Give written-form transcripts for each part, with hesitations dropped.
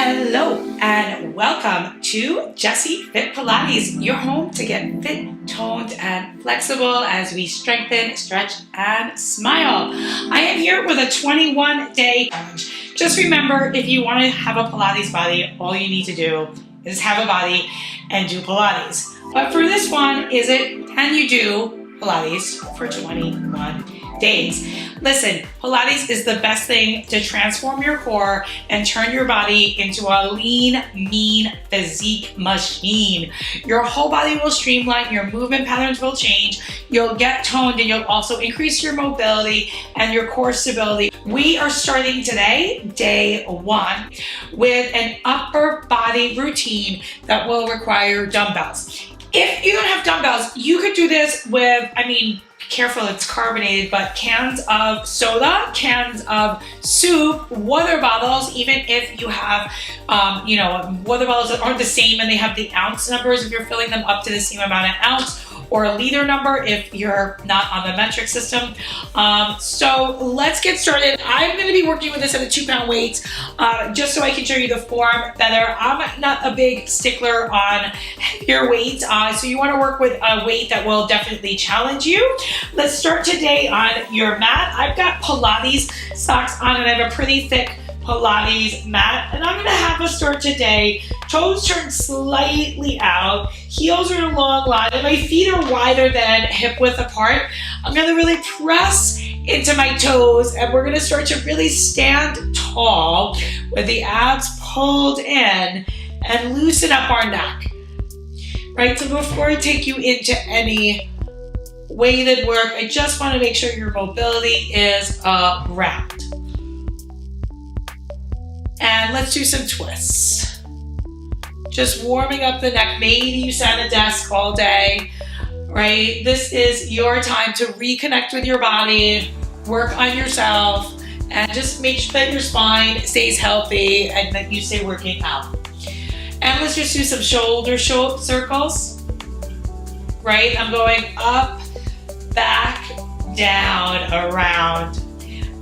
Hello and welcome to Jessi FIT Pilates, your home to get fit, toned, and flexible as we strengthen, stretch, and smile. I am here with a 21-day challenge. Just remember, if you want to have a Pilates body, all you need to do is have a body and do Pilates. But for this one, can you do Pilates for 21 days? Listen, Pilates is the best thing to transform your core and turn your body into a lean, mean physique machine. Your whole body will streamline, your movement patterns will change, you'll get toned, and you'll also increase your mobility and your core stability. We are starting today, day 1, with an upper body routine that will require dumbbells. If you don't have dumbbells, you could do this with, careful, it's carbonated, but cans of soda, cans of soup, water bottles, even if you have, water bottles that aren't the same and they have the ounce numbers if you're filling them up to the same amount of ounce, or a liter number if you're not on the metric system. So let's get started. I'm gonna be working with this at a 2-pound weight, just so I can show you the form better. I'm not a big stickler on heavier weight, so you wanna work with a weight that will definitely challenge you. Let's start today on your mat. I've got Pilates socks on and I have a pretty thick Pilates mat, and I'm gonna have us start today. Toes turned slightly out, heels are in a long line, and my feet are wider than hip width apart. I'm gonna really press into my toes, and we're gonna start to really stand tall with the abs pulled in and loosen up our neck. Right, so before I take you into any weighted work, I just wanna make sure your mobility is around. And let's do some twists. Just warming up the neck. Maybe you sat at a desk all day, right? This is your time to reconnect with your body, work on yourself, and just make sure that your spine stays healthy and that you stay working out. And let's just do some shoulder circles, right? I'm going up, back, down, around.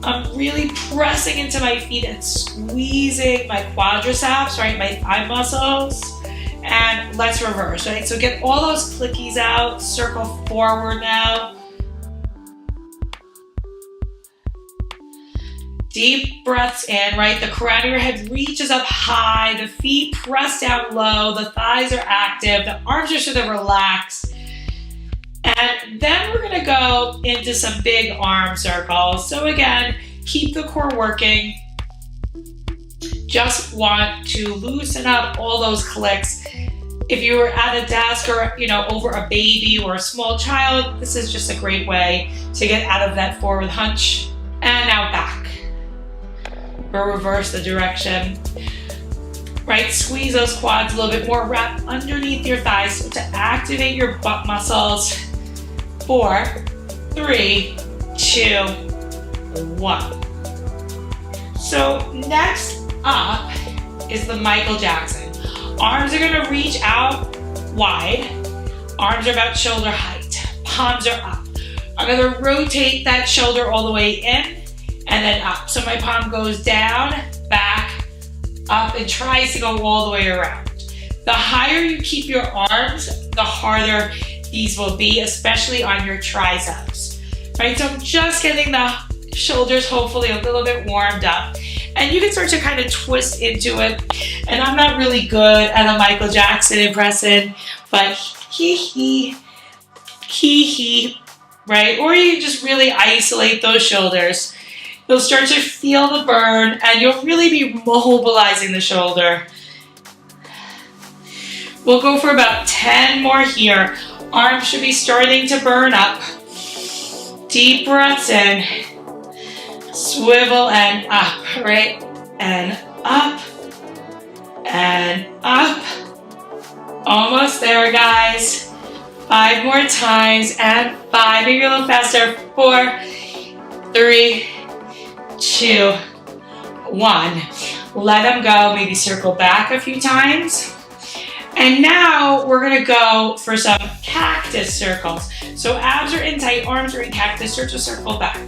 I'm really pressing into my feet and squeezing my quadriceps, right? My thigh muscles. And let's reverse, right? So get all those clickies out, circle forward now. Deep breaths in, right? The crown of your head reaches up high, the feet press down low, the thighs are active, the arms are sort of relaxed. And then we're gonna go into some big arm circles. So again, keep the core working. Just want to loosen up all those clicks. If you were at a desk or over a baby or a small child, this is just a great way to get out of that forward hunch. And now back. Or reverse the direction. Right, squeeze those quads a little bit more, wrap underneath your thighs so to activate your butt muscles. 4, 3, 2, 1. So next up is the Michael Jackson. Arms are gonna reach out wide. Arms are about shoulder height. Palms are up. I'm gonna rotate that shoulder all the way in and then up. So my palm goes down, back, up, and tries to go all the way around. The higher you keep your arms, the harder these will be, especially on your triceps, right? So I'm just getting the shoulders hopefully a little bit warmed up, and you can start to kind of twist into it. And I'm not really good at a Michael Jackson impression, but he, right? Or you can just really isolate those shoulders. You'll start to feel the burn, and you'll really be mobilizing the shoulder. We'll go for about 10 more here. Arms should be starting to burn up. Deep breaths in. Swivel and up, right? And up. And up. Almost there, guys. 5 more times. And 5. Maybe a little faster. 4, 3, 2, 1. Let them go. Maybe circle back a few times. And now we're gonna go for some cactus circles. So abs are in tight, arms are in cactus, start to circle back,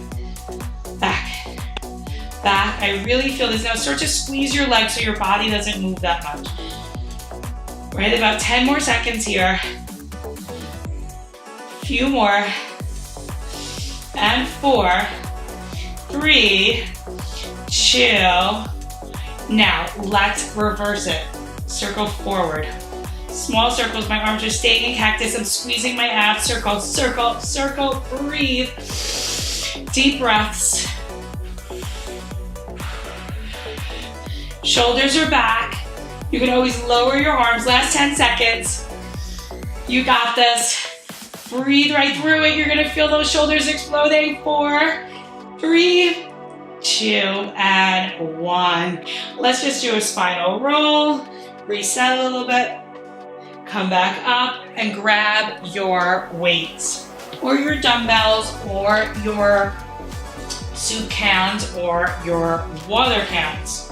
back, back. I really feel this. Now start to squeeze your legs so your body doesn't move that much. Right, about 10 more seconds here. Few more. And 4, 3, 2. Now let's reverse it. Circle forward. Small circles, my arms are staying in cactus. I'm squeezing my abs. Circle, circle, circle, breathe. Deep breaths. Shoulders are back. You can always lower your arms. Last 10 seconds. You got this. Breathe right through it. You're gonna feel those shoulders exploding. 4, 3, 2, and 1. Let's just do a spinal roll. Reset a little bit. Come back up and grab your weights or your dumbbells or your soup cans or your water cans.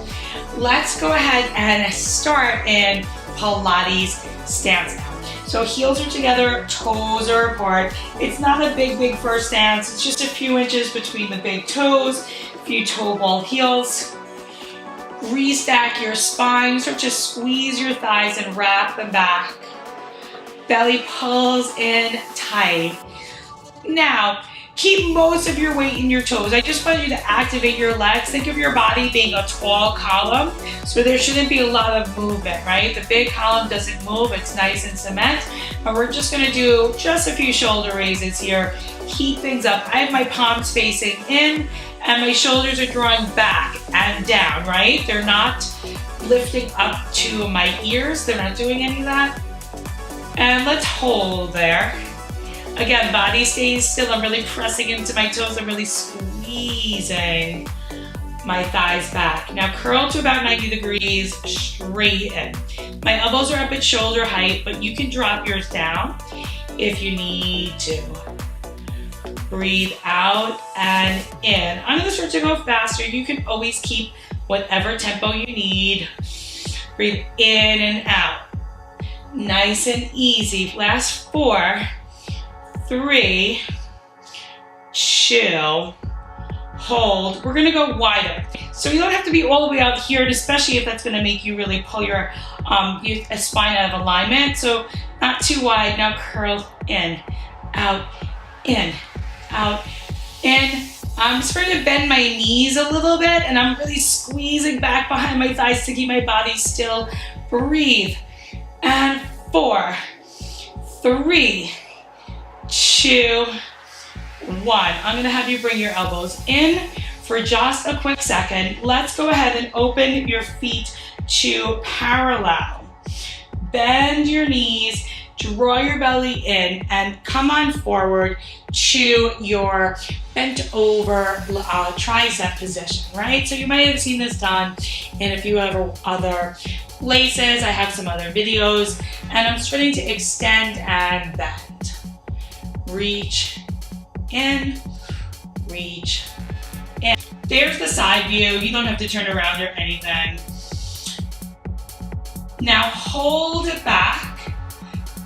Let's go ahead and start in Pilates stance now. So heels are together, toes are apart. It's not a big first stance. It's just a few inches between the big toes, a few toe ball heels. Restack your spine. Start to squeeze your thighs and wrap them back. Belly pulls in tight. Now, keep most of your weight in your toes. I just want you to activate your legs. Think of your body being a tall column, so there shouldn't be a lot of movement, right? The big column doesn't move, it's nice and cement. But we're just gonna do just a few shoulder raises here. Keep things up. I have my palms facing in and my shoulders are drawing back and down, right? They're not lifting up to my ears. They're not doing any of that. And let's hold there. Again, body stays still. I'm really pressing into my toes. I'm really squeezing my thighs back. Now curl to about 90 degrees, straighten. My elbows are up at shoulder height, but you can drop yours down if you need to. Breathe out and in. I'm gonna start to go faster. You can always keep whatever tempo you need. Breathe in and out. Nice and easy. Last 4, 3, 2, hold. We're gonna go wider. So you don't have to be all the way out here, and especially if that's gonna make you really pull your spine out of alignment. So not too wide. Now curl in, out, in, out, in. I'm just going to bend my knees a little bit, and I'm really squeezing back behind my thighs to keep my body still. Breathe. And 4, 3, 2, 1. I'm gonna have you bring your elbows in for just a quick second. Let's go ahead and open your feet to parallel. Bend your knees, draw your belly in, and come on forward to your bent over tricep position, right? So you might have seen this done in a few other places. I have some other videos, and I'm starting to extend and bend. Reach in, reach in. There's the side view. You don't have to turn around or anything. Now hold it back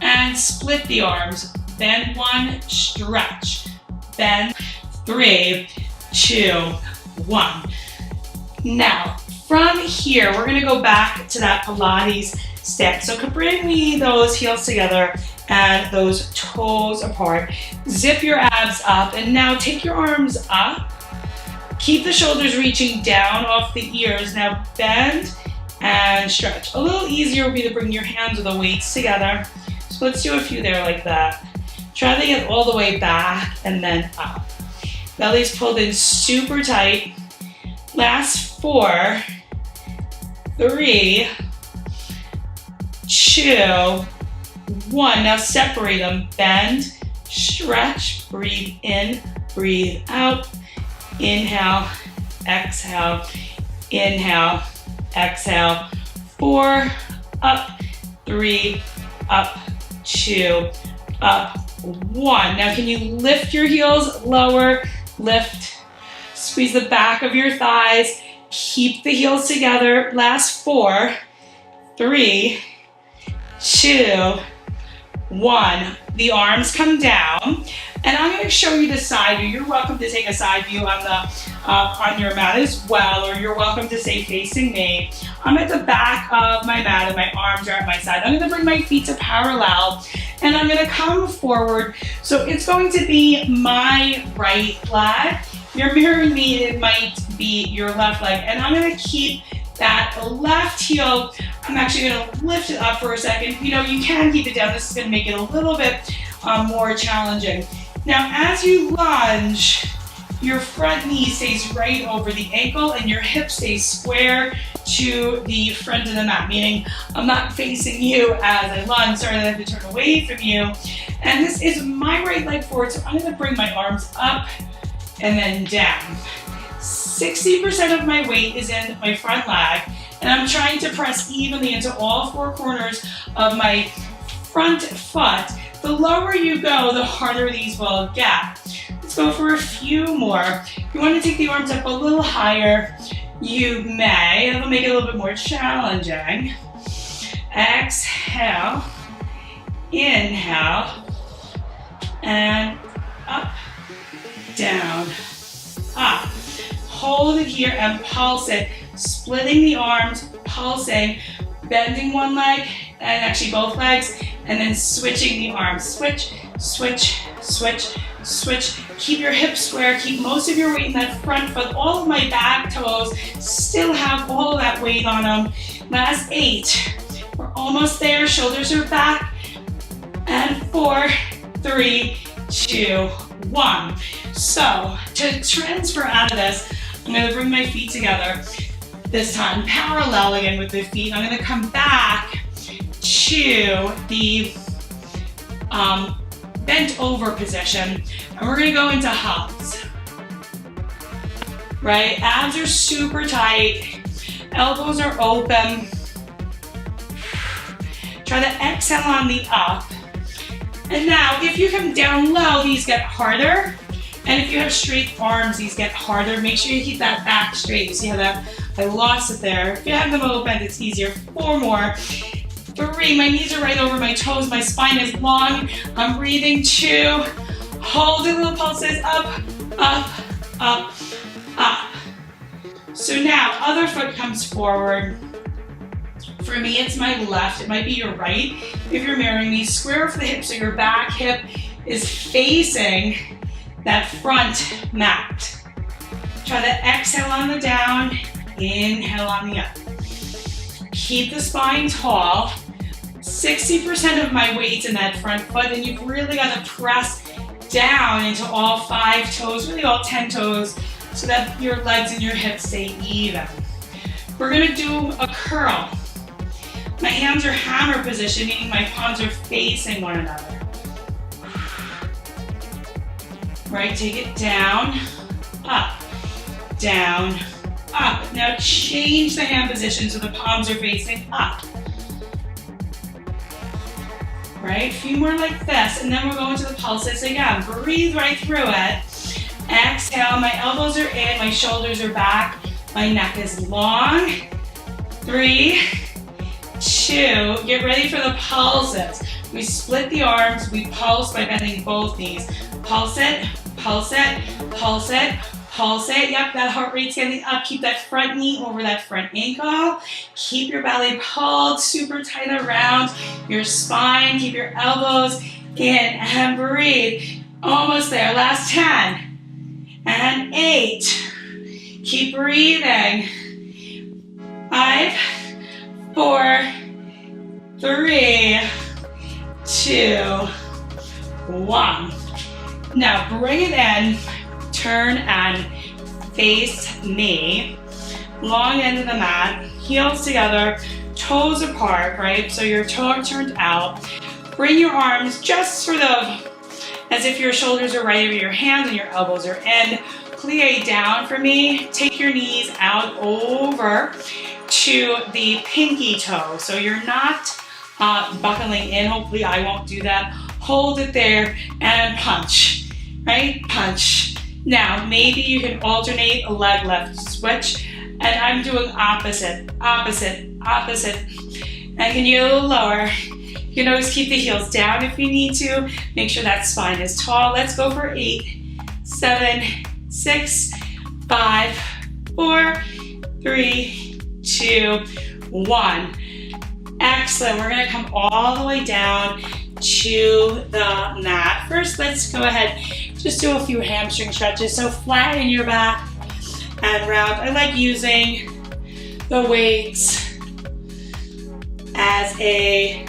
and split the arms. Bend 1, stretch. Bend 3, 2, 1. Now, from here, we're gonna go back to that Pilates stance. So bring me those heels together and those toes apart. Zip your abs up, and now take your arms up. Keep the shoulders reaching down off the ears. Now bend and stretch. A little easier would be to bring your hands or the weights together. So let's do a few there like that. Try to get all the way back and then up. Belly's pulled in super tight. Last 4, 3, 2, 1. Now separate them. Bend, stretch, breathe in, breathe out. Inhale, exhale, inhale, exhale. 4, up, 3, up, 2, up, 1. Now can you lift your heels lower? Lift. Squeeze the back of your thighs. Keep the heels together. Last 4, 3, 2, 1. The arms come down, and I'm going to show you the side view. You're welcome to take a side view on your mat as well, or you're welcome to stay facing me. I'm at the back of my mat and my arms are at my side. I'm going to bring my feet to parallel, and I'm going to come forward. So it's going to be my right leg. If you're mirroring me, it might be your left leg, and I'm going to keep that left heel. I'm actually going to lift it up for a second. You know, you can keep it down. This is going to make it a little bit more challenging. Now, as you lunge, your front knee stays right over the ankle and your hip stays square to the front of the mat, meaning I'm not facing you as I lunge, sorry that I have to turn away from you. And this is my right leg forward, so I'm going to bring my arms up and then down. 60% of my weight is in my front leg, and I'm trying to press evenly into all 4 corners of my front foot. The lower you go, the harder these will get. Let's go for a few more. If you want to take the arms up a little higher, you may. It'll make it a little bit more challenging. Exhale, inhale, and up, down, up. Hold it here and pulse it, splitting the arms, pulsing, bending one leg, and actually both legs, and then switching the arms. Switch, switch, switch, switch. Keep your hips square, keep most of your weight in that front foot. All of my back toes still have all of that weight on them. Last 8. We're almost there, shoulders are back. And 4, 3, 2, 1. So, to transfer out of this, I'm going to bring my feet together. This time, parallel again with the feet. I'm going to come back to the bent over position, and we're going to go into hugs. Right? Abs are super tight. Elbows are open. Try to exhale on the up. And now, if you come down low, these get harder. And if you have straight arms, these get harder. Make sure you keep that back straight. You see how that I lost it there. If you have them open, it's easier. 4 more. 3, my knees are right over my toes. My spine is long. I'm breathing. 2, hold it, little pulses. Up, up, up, up. So now, other foot comes forward. For me, it's my left. It might be your right. If you're mirroring me, square for the hip so your back hip is facing that front mat. Try to exhale on the down, inhale on the up. Keep the spine tall. 60% of my weight's in that front foot, and you've really got to press down into all 5 toes, really all 10 toes, so that your legs and your hips stay even. We're gonna do a curl. My hands are hammer position, meaning my palms are facing one another. Right, take it down, up, down, up. Now change the hand position so the palms are facing up. Right, a few more like this, and then we're going to the pulses again. Breathe right through it. Exhale, my elbows are in, my shoulders are back, my neck is long. 3, 2, get ready for the pulses. We split the arms, we pulse by bending both knees. Pulse it, pulse it, pulse it, pulse it. Yep, that heart rate's getting up. Keep that front knee over that front ankle. Keep your belly pulled super tight around your spine. Keep your elbows in and breathe. Almost there. Last 10 and 8. Keep breathing. 5, 4, 3, 2, 1. Now bring it in, turn and face me. Long end of the mat, heels together, toes apart, right? So your toes turned out. Bring your arms just sort of as if your shoulders are right over your hands and your elbows are in. Plie down for me. Take your knees out over to the pinky toe. So you're not buckling in. Hopefully I won't do that. Hold it there and punch. Right? Punch. Now, maybe you can alternate a leg lift, switch, and I'm doing opposite, opposite, opposite. And can you get a little lower? You can always keep the heels down if you need to. Make sure that spine is tall. Let's go for 8, 7, 6, 5, 4, 3, 2, 1. Excellent. We're going to come all the way down to the mat. First, let's go ahead, just do a few hamstring stretches. So flatten your back and round. I like using the weights as a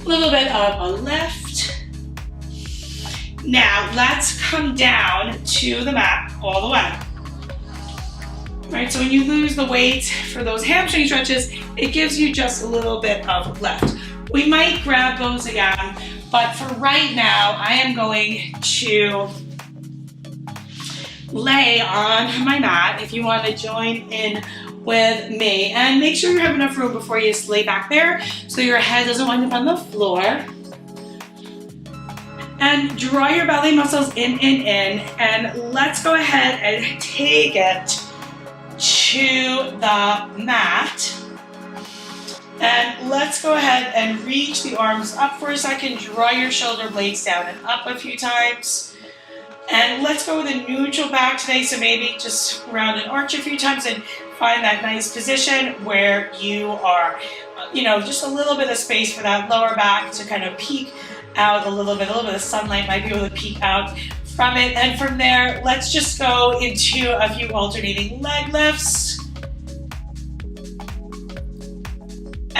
little bit of a lift. Now, let's come down to the mat all the way. All right, so when you lose the weight for those hamstring stretches, it gives you just a little bit of lift. We might grab those again, but for right now, I am going to lay on my mat if you want to join in with me. And make sure you have enough room before you lay back there so your head doesn't wind up on the floor. And draw your belly muscles in, and let's go ahead and take it to the mat. And let's go ahead and reach the arms up for a second. Draw your shoulder blades down and up a few times. And let's go with a neutral back today. So maybe just round and arch a few times and find that nice position where you are, just a little bit of space for that lower back to kind of peek out a little bit of sunlight might be able to peek out from it. And from there, let's just go into a few alternating leg lifts.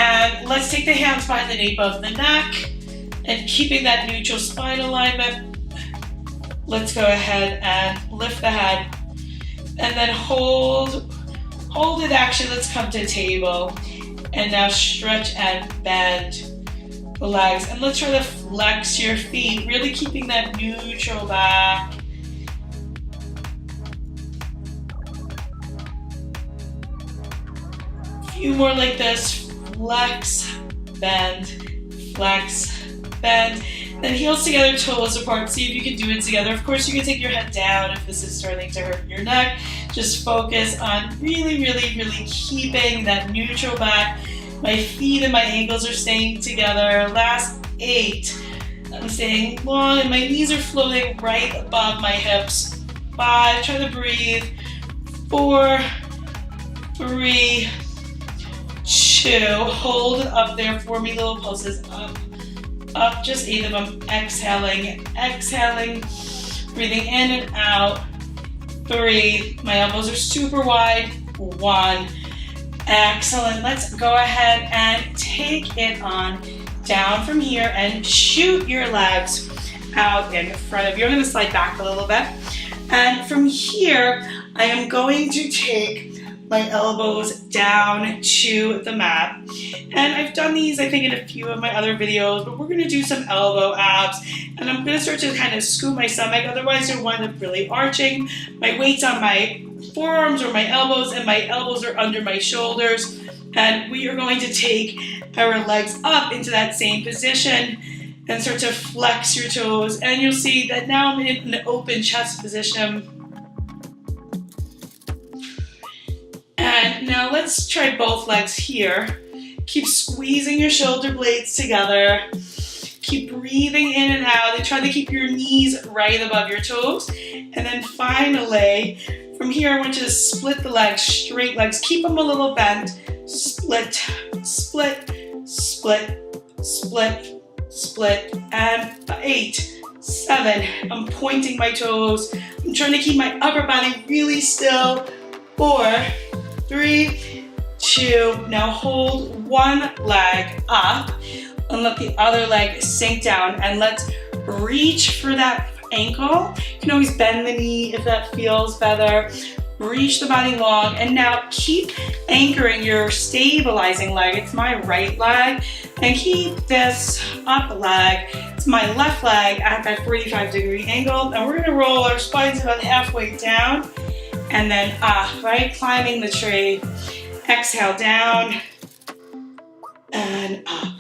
And let's take the hands behind the nape of the neck and keeping that neutral spine alignment. Let's go ahead and lift the head and then hold it. Actually, let's come to table and now stretch and bend the legs. And let's try to flex your feet, really keeping that neutral back. A few more like this. Flex, bend, flex, bend. Then heels together, toes apart. See if you can do it together. Of course, you can take your head down if this is starting to hurt your neck. Just focus on really keeping that neutral back. My feet and my ankles are staying together. Last 8. I'm staying long and my knees are floating right above my hips. 5, try to breathe. 4, 3, 2, hold it up there for me, little pulses, up, just 8 of them, exhaling, breathing in and out, 3, my elbows are super wide, 1, excellent. Let's go ahead and take it on down from here and shoot your legs out in front of you. I'm going to slide back a little bit, and from here, I am going to take my elbows down to the mat. And I've done these, I think, in a few of my other videos, but we're gonna do some elbow abs. And I'm gonna start to kind of scoop my stomach, otherwise you'll wind up really arching. My weight's on my forearms or my elbows, and my elbows are under my shoulders. And we are going to take our legs up into that same position and start to flex your toes. And you'll see that now I'm in an open chest position. And now let's try both legs here. Keep squeezing your shoulder blades together. Keep breathing in and out, and try to keep your knees right above your toes. And then finally, from here, I want you to split the legs, straight legs. Keep them a little bent. Split, split, split, split, split. And 8, 7. I'm pointing my toes. I'm trying to keep my upper body really still. 4, 3, 2. Now hold one leg up and let the other leg sink down. And let's reach for that ankle. You can always bend the knee if that feels better. Reach the body long, and now keep anchoring your stabilizing leg. It's my right leg, and keep this up leg. It's my left leg at that 45-degree angle, and we're gonna roll our spines about halfway down, and then up, right? Climbing the tree. Exhale down, and up.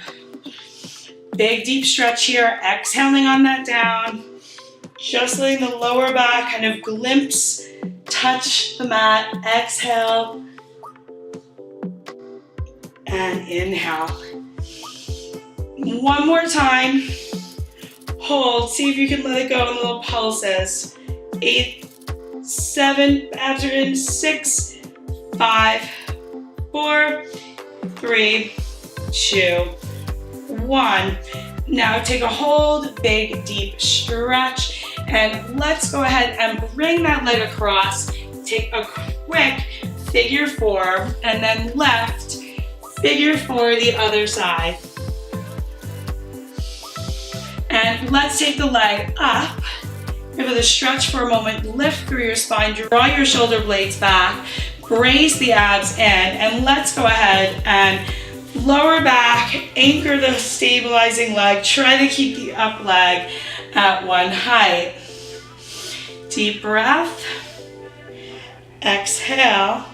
Big deep stretch here, exhaling on that down. Just letting the lower back kind of glimpse, touch the mat, exhale, and inhale. One more time. Hold. See if you can let it go in little pulses. 8, 7, abs are in. 6, 5, 4, 3, 2, 1. Now take a hold, big deep stretch, and let's go ahead and bring that leg across. Take a quick figure 4, and then left figure 4 the other side. And let's take the leg up. Give it a stretch for a moment, lift through your spine, draw your shoulder blades back, brace the abs in, and let's go ahead and lower back, anchor the stabilizing leg, try to keep the up leg at one height. Deep breath, exhale,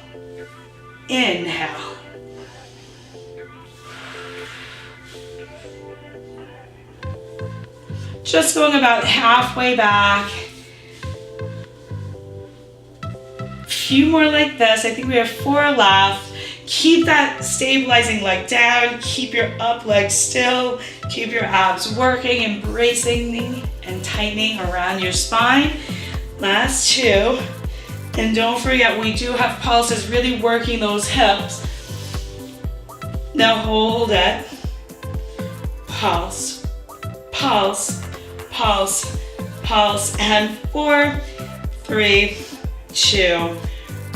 inhale. Just going about halfway back. A few more like this. I think we have 4 left. Keep that stabilizing leg down. Keep your up leg still. Keep your abs working and bracing and tightening around your spine. Last 2. And don't forget, we do have pulses, really working those hips. Now hold it. Pulse, pulse, pulse, pulse, and 4, 3, 2,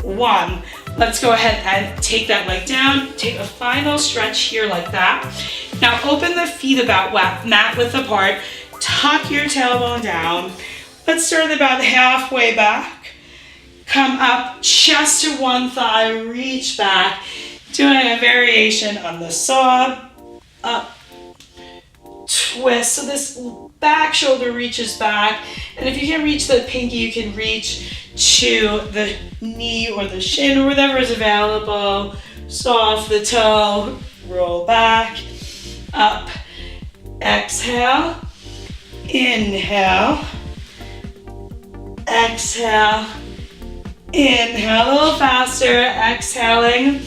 1. Let's go ahead and take that leg down. Take a final stretch here like that. Now open the feet about mat width apart. Tuck your tailbone down. Let's start about halfway back. Come up, chest to one thigh, reach back. Doing a variation on the saw. Up, twist. So this back shoulder reaches back. And if you can't reach the pinky, you can reach to the knee or the shin or whatever is available. Soft the toe, roll back, up, exhale, inhale, exhale, inhale, a little faster, exhaling,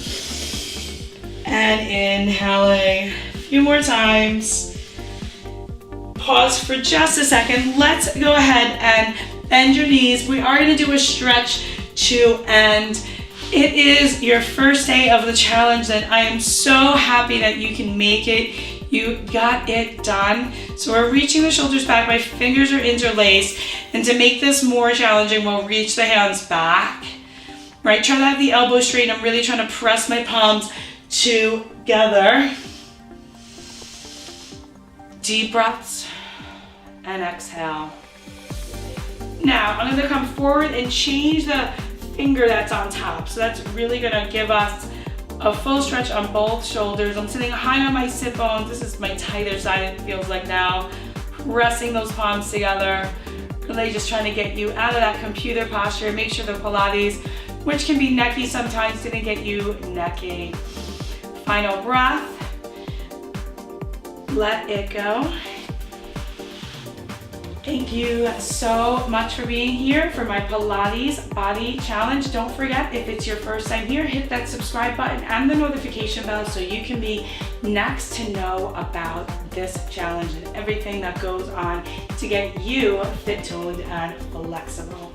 and inhaling. A few more times. Pause for just a second. Let's go ahead and bend your knees. We are going to do a stretch to end. It is your first day of the challenge, and I am so happy that you can make it. You got it done. So we're reaching the shoulders back. My fingers are interlaced. And to make this more challenging, we'll reach the hands back. Right, try to have the elbows straight. I'm really trying to press my palms together. Deep breaths and exhale. Now I'm going to come forward and change the finger that's on top. So that's really going to give us a full stretch on both shoulders. I'm sitting high on my sit bones. This is my tighter side, it feels like now. Pressing those palms together. Really just trying to get you out of that computer posture. Make sure the Pilates, which can be necky sometimes, didn't get you necky. Final breath. Let it go. Thank you so much for being here for my Pilates body challenge. Don't forget, if it's your first time here, hit that subscribe button and the notification bell so you can be next to know about this challenge and everything that goes on to get you fit, toned, and flexible.